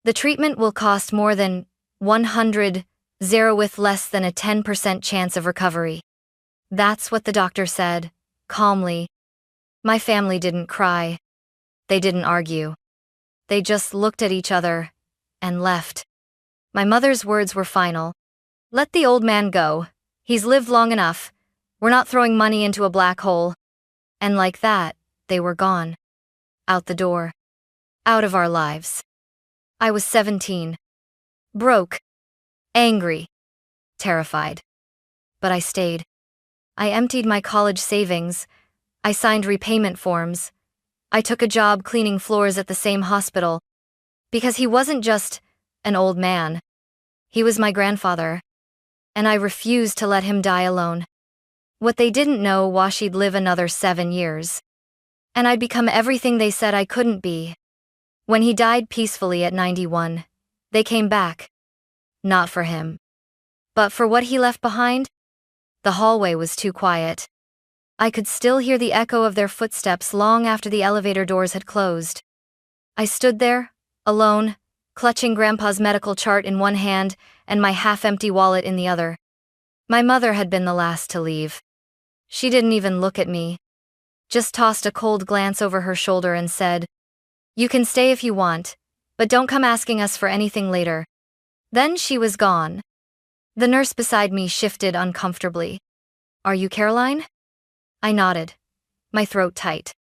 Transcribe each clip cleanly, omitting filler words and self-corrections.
The treatment will cost more than 100 with less than a 10% chance of recovery. That's what the doctor said, calmly. My family didn't cry. They didn't argue. They just looked at each other and left. My mother's words were final. Let the old man go. He's lived long enough. We're not throwing money into a black hole. And like that, they were gone. Out the door. Out of our lives. I was 17. Broke. Angry. Terrified. But I stayed. I emptied my college savings. I signed repayment forms. I took a job cleaning floors at the same hospital. Because he wasn't just an old man. He was my grandfather. And I refused to let him die alone. What they didn't know was she'd live another 7 years. And I'd become everything they said I couldn't be. When he died peacefully at 91, they came back. Not for him. But for what he left behind? The hallway was too quiet. I could still hear the echo of their footsteps long after the elevator doors had closed. I stood there, alone, clutching Grandpa's medical chart in one hand and my half-empty wallet in the other. My mother had been the last to leave. She didn't even look at me. Just tossed a cold glance over her shoulder and said, "You can stay if you want, but don't come asking us for anything later." Then she was gone. The nurse beside me shifted uncomfortably. "Are you Caroline?" I nodded, my throat tight.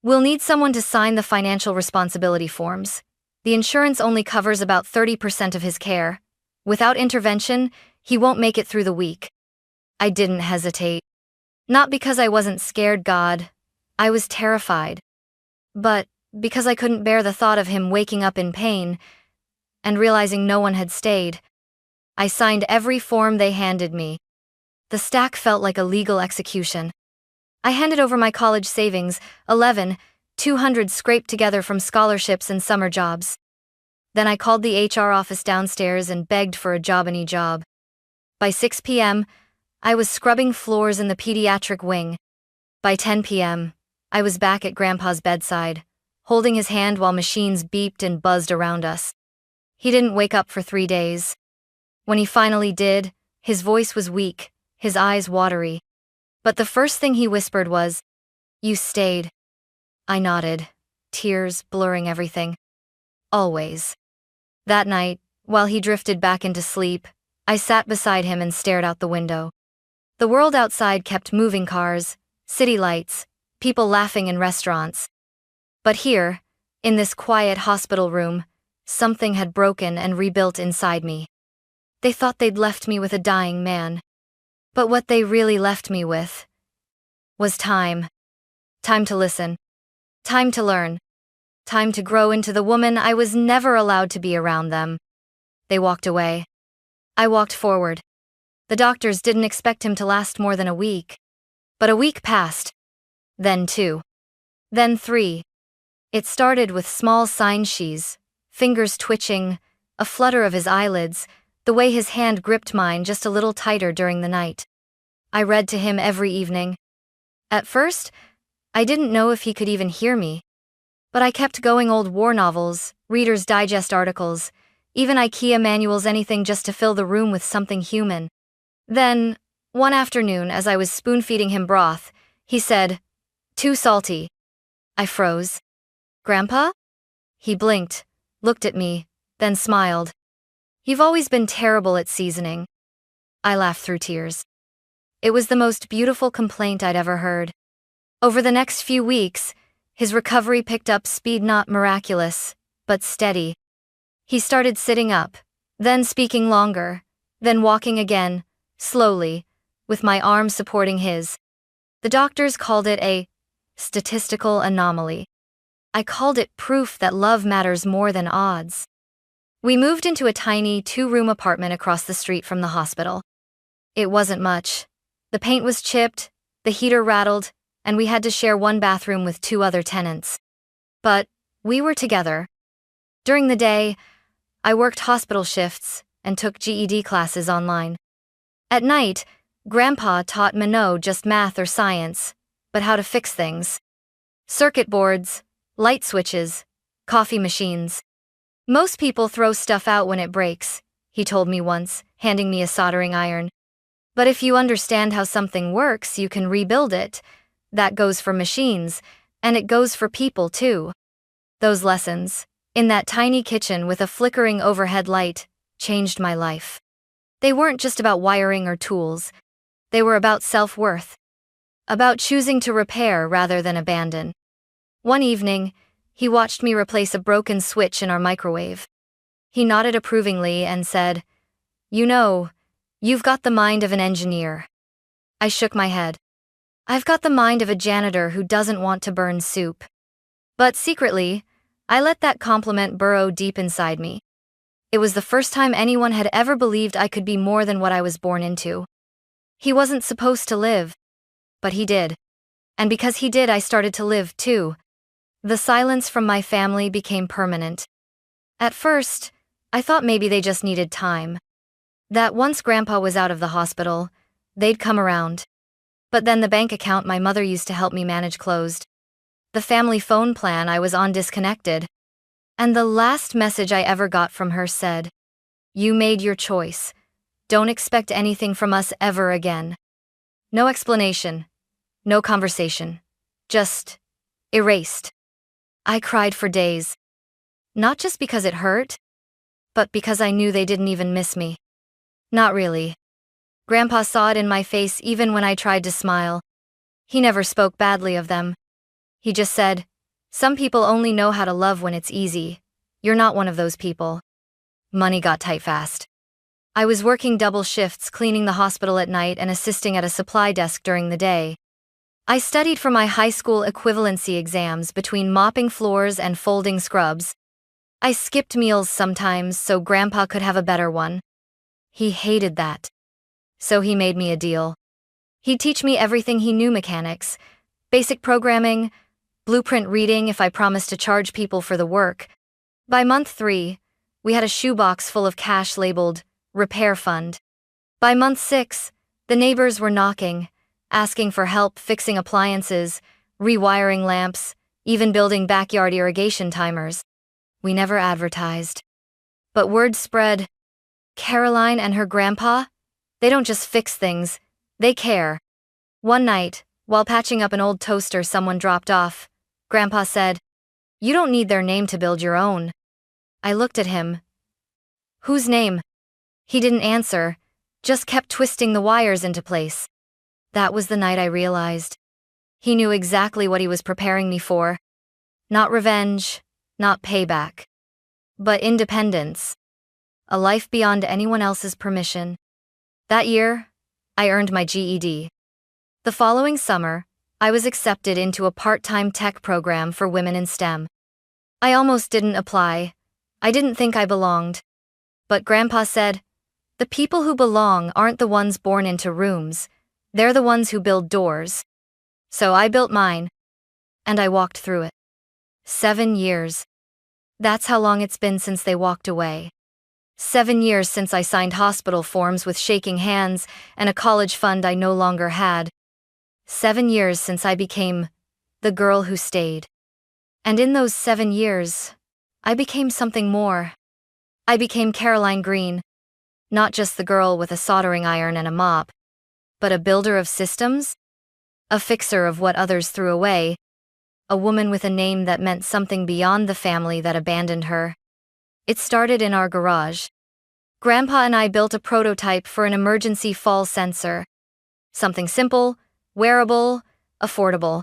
"We'll need someone to sign the financial responsibility forms. The insurance only covers about 30% of his care. Without intervention, he won't make it through the week." I didn't hesitate. Not because I wasn't scared, God. I was terrified. But because I couldn't bear the thought of him waking up in pain and realizing no one had stayed. I signed every form they handed me. The stack felt like a legal execution. I handed over my college savings, 200 scraped together from scholarships and summer jobs. Then I called the HR office downstairs and begged for a job, any job. By 6 p.m., I was scrubbing floors in the pediatric wing. By 10 p.m., I was back at Grandpa's bedside, holding his hand while machines beeped and buzzed around us. He didn't wake up for 3 days. When he finally did, his voice was weak, his eyes watery. But the first thing he whispered was, "You stayed." I nodded, tears blurring everything. Always. That night, while he drifted back into sleep, I sat beside him and stared out the window. The world outside kept moving: cars, city lights, people laughing in restaurants. But here, in this quiet hospital room, something had broken and rebuilt inside me. They thought they'd left me with a dying man. But what they really left me with was time. Time to listen. Time to learn. Time to grow into the woman I was never allowed to be around them. They walked away. I walked forward. The doctors didn't expect him to last more than a week. But a week passed. Then 2. Then 3. It started with small sign she's, fingers twitching, a flutter of his eyelids, the way his hand gripped mine just a little tighter during the night. I read to him every evening. At first, I didn't know if he could even hear me. But I kept going: old war novels, Reader's Digest articles, even IKEA manuals, anything just to fill the room with something human. Then, one afternoon, as I was spoon-feeding him broth, he said, "Too salty." I froze. "Grandpa?" He blinked, looked at me, then smiled. "You've always been terrible at seasoning." I laughed through tears. It was the most beautiful complaint I'd ever heard. Over the next few weeks, his recovery picked up speed, not miraculous, but steady. He started sitting up, then speaking longer, then walking again, slowly, with my arm supporting his. The doctors called it a statistical anomaly. I called it proof that love matters more than odds. We moved into a tiny 2-room apartment across the street from the hospital. It wasn't much. The paint was chipped, the heater rattled, and we had to share one bathroom with 2 other tenants. But we were together. During the day, I worked hospital shifts and took GED classes online. At night, Grandpa taught me no just math or science, but how to fix things. Circuit boards, light switches, coffee machines. Most people throw stuff out when it breaks, he told me once, handing me a soldering iron. But if you understand how something works, you can rebuild it. That goes for machines, and it goes for people too. Those lessons, in that tiny kitchen with a flickering overhead light, changed my life. They weren't just about wiring or tools. They were about self-worth. About choosing to repair rather than abandon. One evening, he watched me replace a broken switch in our microwave. He nodded approvingly and said, "You know, you've got the mind of an engineer." I shook my head. "I've got the mind of a janitor who doesn't want to burn soup." But secretly, I let that compliment burrow deep inside me. It was the first time anyone had ever believed I could be more than what I was born into. He wasn't supposed to live, but he did. And because he did, I started to live too. The silence from my family became permanent. At first, I thought maybe they just needed time. That once Grandpa was out of the hospital, they'd come around. But then the bank account my mother used to help me manage closed. The family phone plan I was on disconnected. And the last message I ever got from her said, "You made your choice. Don't expect anything from us ever again." No explanation. No conversation. Just erased. I cried for days. Not just because it hurt, but because I knew they didn't even miss me. Not really. Grandpa saw it in my face even when I tried to smile. He never spoke badly of them. He just said, "Some people only know how to love when it's easy. You're not one of those people." Money got tight fast. I was working double shifts, cleaning the hospital at night and assisting at a supply desk during the day. I studied for my high school equivalency exams between mopping floors and folding scrubs. I skipped meals sometimes so Grandpa could have a better one. He hated that. So he made me a deal. He'd teach me everything he knew: mechanics, basic programming, blueprint reading if I promised to charge people for the work. By month 3, we had a shoebox full of cash labeled repair fund. By month 6, the neighbors were knocking, asking for help fixing appliances, rewiring lamps, even building backyard irrigation timers. We never advertised. But word spread. Caroline and her grandpa, they don't just fix things, they care. One night, while patching up an old toaster someone dropped off, Grandpa said, "You don't need their name to build your own." I looked at him. "Whose name?" He didn't answer, just kept twisting the wires into place. That was the night I realized. He knew exactly what he was preparing me for. Not revenge, not payback, but independence. A life beyond anyone else's permission. That year, I earned my GED. The following summer, I was accepted into a part-time tech program for women in STEM. I almost didn't apply. I didn't think I belonged. But Grandpa said, "The people who belong aren't the ones born into rooms. They're the ones who build doors." So I built mine. And I walked through it. 7 years. That's how long it's been since they walked away. 7 years since I signed hospital forms with shaking hands and a college fund I no longer had. 7 years since I became the girl who stayed. And in those 7 years, I became something more. I became Caroline Green. Not just the girl with a soldering iron and a mop, but a builder of systems, a fixer of what others threw away, a woman with a name that meant something beyond the family that abandoned her. It started in our garage. Grandpa and I built a prototype for an emergency fall sensor. Something simple, wearable, affordable.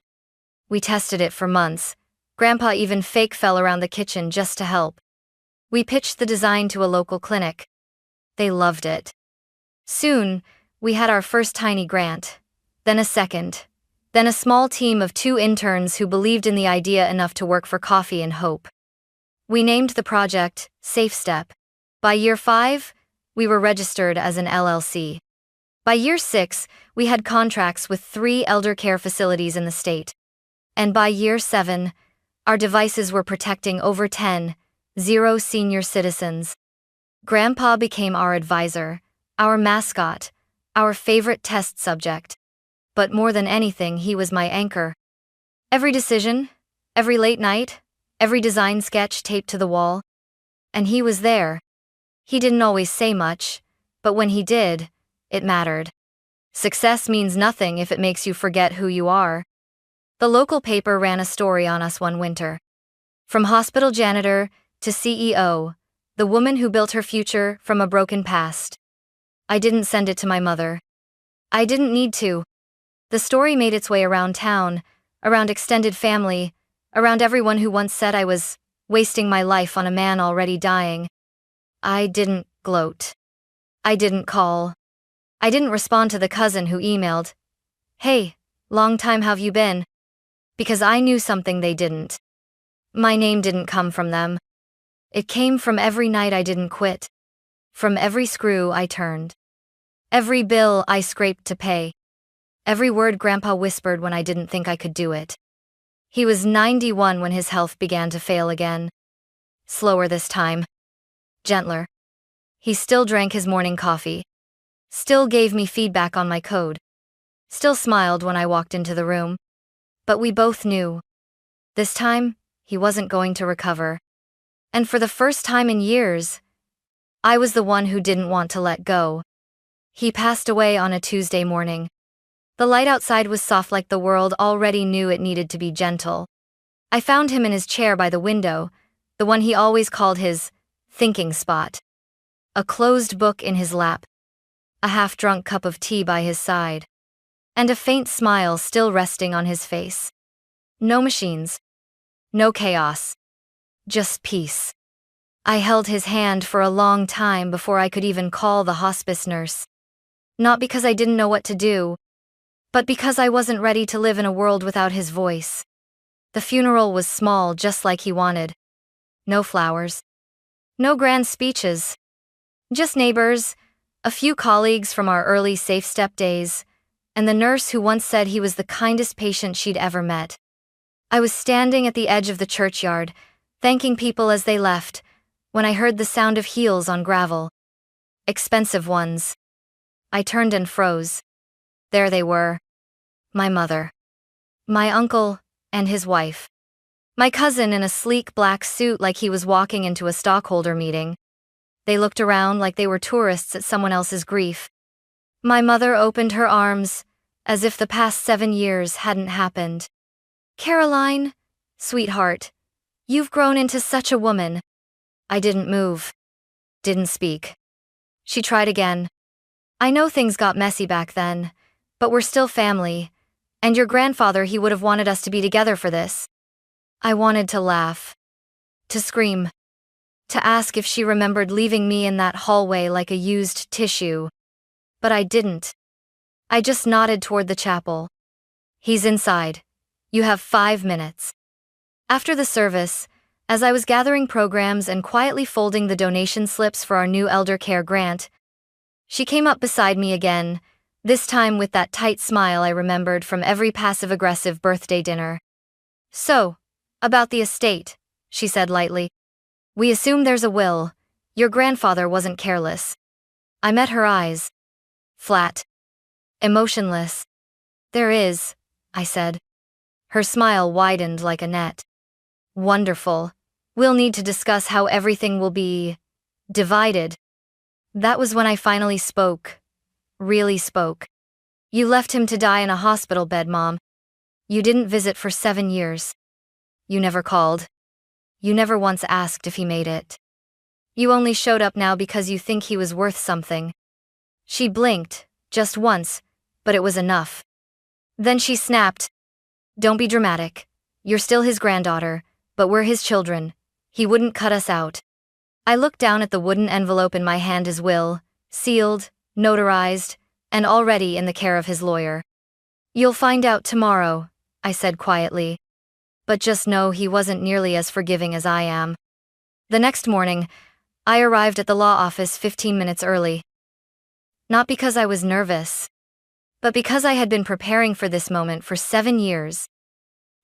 We tested it for months. Grandpa even fake fell around the kitchen just to help. We pitched the design to a local clinic. They loved it. Soon, we had our first tiny grant, then a second, then a small team of 2 interns who believed in the idea enough to work for coffee and hope. We named the project Safe Step. By year 5, we were registered as an LLC. By year 6, we had contracts with 3 elder care facilities in the state. And by year 7, our devices were protecting over 10,000 senior citizens. Grandpa became our advisor, our mascot, our favorite test subject. But more than anything, he was my anchor. Every decision, every late night, every design sketch taped to the wall, And he was there. He didn't always say much, but when he did, it mattered. Success means nothing if it makes you forget who you are. The local paper ran a story on us one winter. From hospital janitor to CEO, the woman who built her future from a broken past. I didn't send it to my mother. I didn't need to. The story made its way around town, around extended family, around everyone who once said I was wasting my life on a man already dying. I didn't gloat. I didn't call. I didn't respond to the cousin who emailed, "Hey, long time have you been?" Because I knew something they didn't. My name didn't come from them. It came from every night I didn't quit. From every screw I turned. Every bill I scraped to pay. Every word Grandpa whispered when I didn't think I could do it. He was 91 when his health began to fail again. Slower this time. Gentler. He still drank his morning coffee. Still gave me feedback on my code. Still smiled when I walked into the room. But we both knew. This time, he wasn't going to recover. And for the first time in years, I was the one who didn't want to let go. He passed away on a Tuesday morning. The light outside was soft like the world already knew it needed to be gentle. I found him in his chair by the window, the one he always called his thinking spot. A closed book in his lap. A half-drunk cup of tea by his side. And a faint smile still resting on his face. No machines. No chaos. Just peace. I held his hand for a long time before I could even call the hospice nurse. Not because I didn't know what to do, but because I wasn't ready to live in a world without his voice. The funeral was small, just like he wanted. No flowers. No grand speeches. Just neighbors, a few colleagues from our early Safe Step days, and the nurse who once said he was the kindest patient she'd ever met. I was standing at the edge of the churchyard, thanking people as they left, when I heard the sound of heels on gravel. Expensive ones. I turned and froze. There they were. My mother. My uncle, and his wife. My cousin in a sleek black suit like he was walking into a stockholder meeting. They looked around like they were tourists at someone else's grief. My mother opened her arms, as if the past 7 years hadn't happened. "Caroline, sweetheart, you've grown into such a woman." I didn't move. Didn't speak. She tried again. "I know things got messy back then, but we're still family, and your grandfather, he would have wanted us to be together for this." I wanted to laugh. To scream. To ask if she remembered leaving me in that hallway like a used tissue. But I didn't. I just nodded toward the chapel. "He's inside. You have 5 minutes." After the service, as I was gathering programs and quietly folding the donation slips for our new elder care grant, she came up beside me again, this time with that tight smile I remembered from every passive-aggressive birthday dinner. "So, about the estate," she said lightly. "We assume there's a will. Your grandfather wasn't careless." I met her eyes. Flat. Emotionless. "There is," I said. Her smile widened like a net. "Wonderful. We'll need to discuss how everything will be divided." That was when I finally spoke. Really spoke. "You left him to die in a hospital bed, Mom. You didn't visit for 7 years. You never called. You never once asked if he made it. You only showed up now because you think he was worth something." She blinked, just once, but it was enough. Then she snapped, "Don't be dramatic. You're still his granddaughter, but we're his children. He wouldn't cut us out." I looked down at the wooden envelope in my hand, his will, sealed, notarized, and already in the care of his lawyer. "You'll find out tomorrow," I said quietly. But just know he wasn't nearly as forgiving as I am. The next morning, I arrived at the law office 15 minutes early. Not because I was nervous, but because I had been preparing for this moment for 7 years.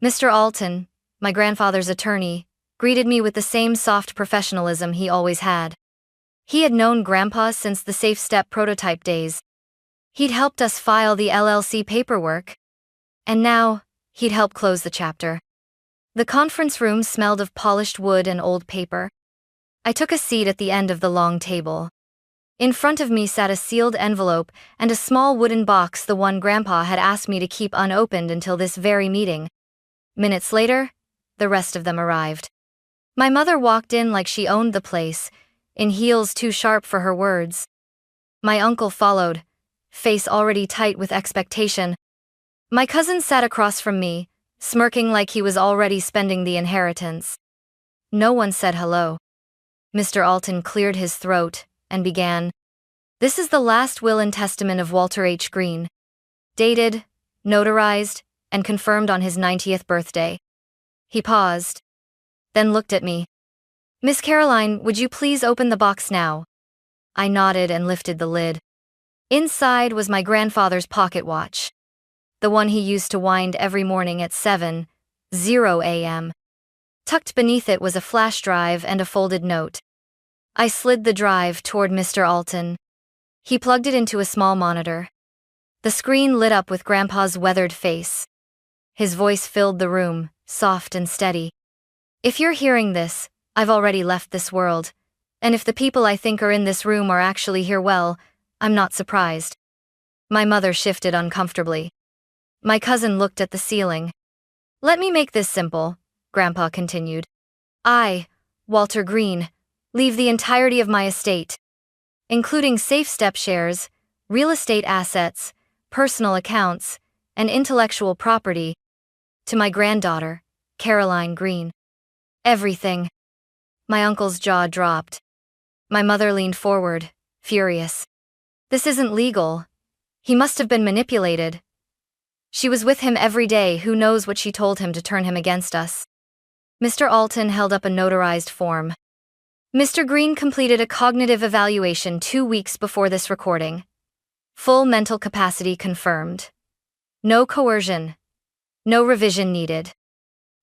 Mr. Alton, my grandfather's attorney, greeted me with the same soft professionalism he always had. He had known Grandpa since the Safe Step prototype days. He'd helped us file the LLC paperwork. And now, he'd helped close the chapter. The conference room smelled of polished wood and old paper. I took a seat at the end of the long table. In front of me sat a sealed envelope and a small wooden box, the one Grandpa had asked me to keep unopened until this very meeting. Minutes later, the rest of them arrived. My mother walked in like she owned the place, in heels too sharp for her words. My uncle followed, face already tight with expectation. My cousin sat across from me, smirking like he was already spending the inheritance. No one said hello. Mr. Alton cleared his throat and began. This is the last will and testament of Walter H. Green. Dated, notarized, and confirmed on his 90th birthday. He paused, then looked at me. Miss Caroline, would you please open the box now? I nodded and lifted the lid. Inside was my grandfather's pocket watch. The one he used to wind every morning at 7:00 a.m. Tucked beneath it was a flash drive and a folded note. I slid the drive toward Mr. Alton. He plugged it into a small monitor. The screen lit up with Grandpa's weathered face. His voice filled the room, soft and steady. If you're hearing this, I've already left this world. And if the people I think are in this room are actually here, well, I'm not surprised. My mother shifted uncomfortably. My cousin looked at the ceiling. Let me make this simple, Grandpa continued. I, Walter Green, leave the entirety of my estate, including safe step shares, real estate assets, personal accounts, and intellectual property, to my granddaughter, Caroline Green. Everything. My uncle's jaw dropped. My mother leaned forward, furious. This isn't legal. He must have been manipulated. She was with him every day. Who knows what she told him to turn him against us? Mr. Alton held up a notarized form. Mr. Green completed a cognitive evaluation 2 weeks before this recording. Full mental capacity confirmed. No coercion. No revision needed.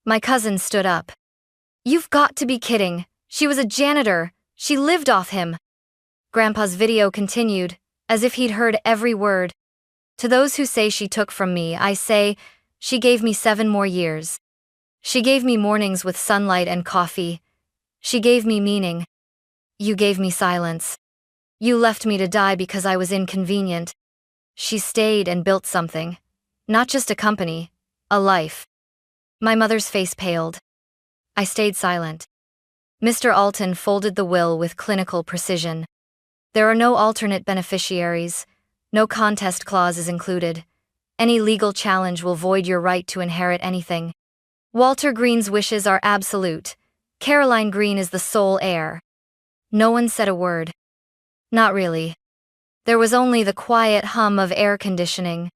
My cousin stood up. You've got to be kidding. She was a janitor. She lived off him. Grandpa's video continued, as if he'd heard every word. To those who say she took from me, I say, she gave me 7 more years. She gave me mornings with sunlight and coffee. She gave me meaning. You gave me silence. You left me to die because I was inconvenient. She stayed and built something. Not just a company, a life. My mother's face paled. I stayed silent. Mr. Alton folded the will with clinical precision. There are no alternate beneficiaries. No contest clause is included. Any legal challenge will void your right to inherit anything. Walter Green's wishes are absolute. Caroline Green is the sole heir. No one said a word. Not really. There was only the quiet hum of air conditioning,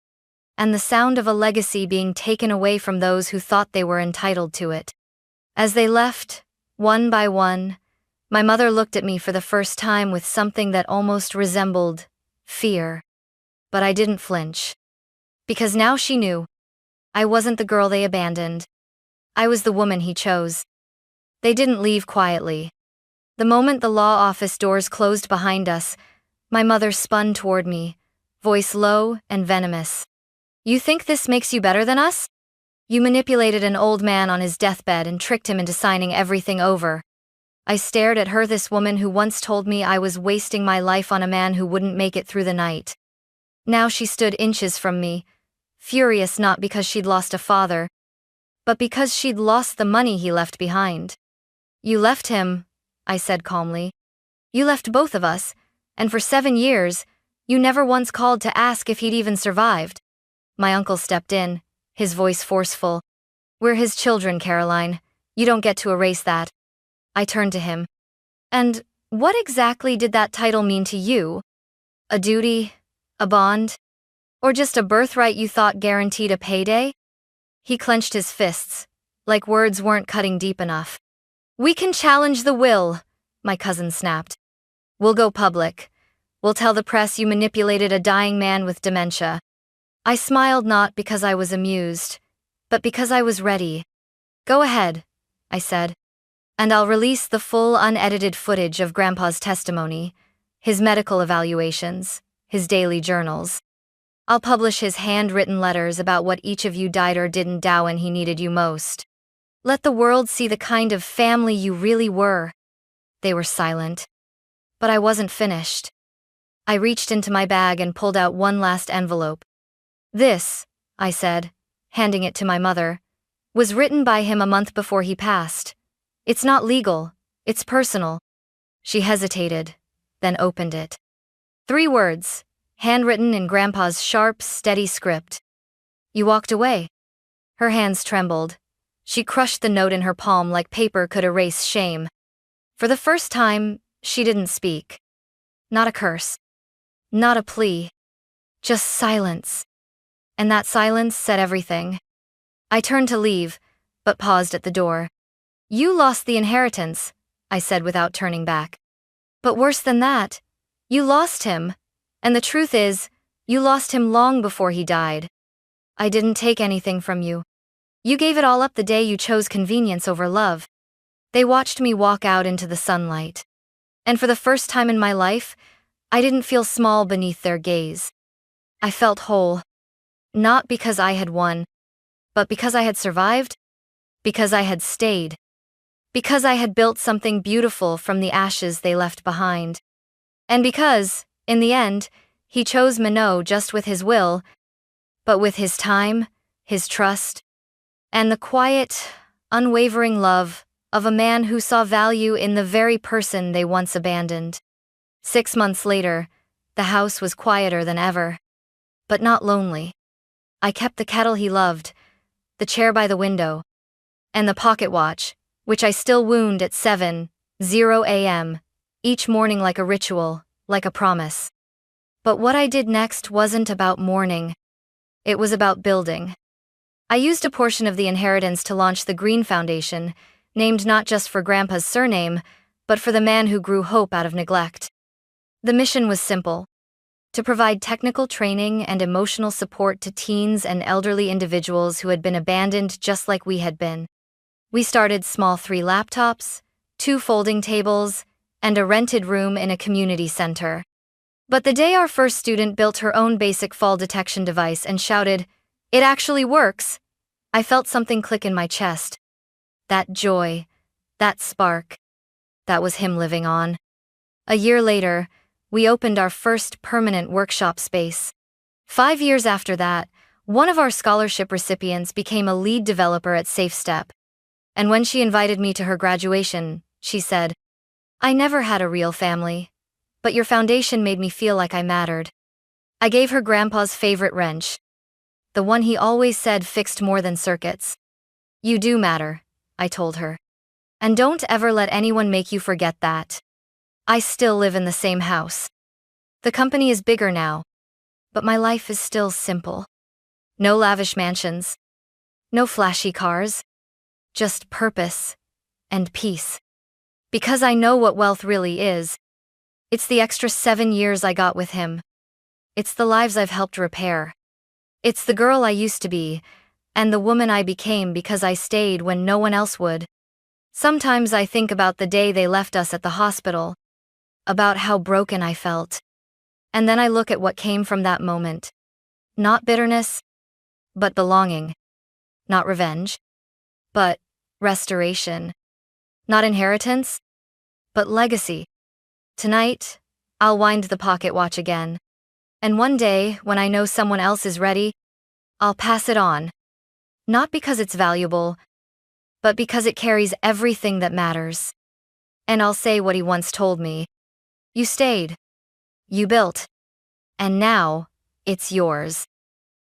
and the sound of a legacy being taken away from those who thought they were entitled to it. As they left, one by one, my mother looked at me for the first time with something that almost resembled fear. But I didn't flinch. Because now she knew. I wasn't the girl they abandoned. I was the woman he chose. They didn't leave quietly. The moment the law office doors closed behind us, my mother spun toward me, voice low and venomous. You think this makes you better than us? You manipulated an old man on his deathbed and tricked him into signing everything over. I stared at her, this woman who once told me I was wasting my life on a man who wouldn't make it through the night. Now she stood inches from me, furious not because she'd lost a father, but because she'd lost the money he left behind. You left him, I said calmly. You left both of us, and for 7 years, you never once called to ask if he'd even survived. My uncle stepped in, his voice forceful. We're his children, Caroline. You don't get to erase that. I turned to him. And what exactly did that title mean to you? A duty? A bond? Or just a birthright you thought guaranteed a payday? He clenched his fists, like words weren't cutting deep enough. We can challenge the will, my cousin snapped. We'll go public. We'll tell the press you manipulated a dying man with dementia. I smiled, not because I was amused, but because I was ready. Go ahead, I said. And I'll release the full unedited footage of Grandpa's testimony, his medical evaluations, his daily journals. I'll publish his handwritten letters about what each of you died or didn't do when he needed you most. Let the world see the kind of family you really were. They were silent. But I wasn't finished. I reached into my bag and pulled out one last envelope. This, I said, handing it to my mother, was written by him a month before he passed. It's not legal, it's personal. She hesitated, then opened it. 3 words, handwritten in Grandpa's sharp, steady script. You walked away. Her hands trembled. She crushed the note in her palm like paper could erase shame. For the first time, she didn't speak. Not a curse. Not a plea. Just silence. And that silence said everything. I turned to leave, but paused at the door. You lost the inheritance, I said without turning back. But worse than that, you lost him. And the truth is, you lost him long before he died. I didn't take anything from you. You gave it all up the day you chose convenience over love. They watched me walk out into the sunlight. And for the first time in my life, I didn't feel small beneath their gaze. I felt whole. Not because I had won, but because I had survived, because I had stayed, because I had built something beautiful from the ashes they left behind. And because, in the end, he chose Minot just with his will, but with his time, his trust, and the quiet, unwavering love of a man who saw value in the very person they once abandoned. 6 months later, the house was quieter than ever, but not lonely. I kept the kettle he loved, the chair by the window, and the pocket watch, which I still wound at 7:00 a.m., each morning like a ritual, like a promise. But what I did next wasn't about mourning. It was about building. I used a portion of the inheritance to launch the Green Foundation, named not just for Grandpa's surname, but for the man who grew hope out of neglect. The mission was simple: to provide technical training and emotional support to teens and elderly individuals who had been abandoned just like we had been. We started small: 3 laptops, 2 folding tables, and a rented room in a community center. But the day our first student built her own basic fall detection device and shouted, "It actually works!" I felt something click in my chest. That joy, that spark, that was him living on. A year later, we opened our first permanent workshop space. 5 years after that, one of our scholarship recipients became a lead developer at SafeStep. And when she invited me to her graduation, she said, "I never had a real family, but your foundation made me feel like I mattered." I gave her Grandpa's favorite wrench, the one he always said fixed more than circuits. "You do matter," I told her. "And don't ever let anyone make you forget that." I still live in the same house. The company is bigger now, but my life is still simple. No lavish mansions, no flashy cars, just purpose and peace. Because I know what wealth really is. It's the extra 7 years I got with him. It's the lives I've helped repair. It's the girl I used to be, and the woman I became because I stayed when no one else would. Sometimes I think about the day they left us at the hospital, about how broken I felt. And then I look at what came from that moment. Not bitterness, but belonging. Not revenge, but restoration. Not inheritance, but legacy. Tonight, I'll wind the pocket watch again. And one day, when I know someone else is ready, I'll pass it on. Not because it's valuable, but because it carries everything that matters. And I'll say what he once told me. You stayed. You built. And now, it's yours.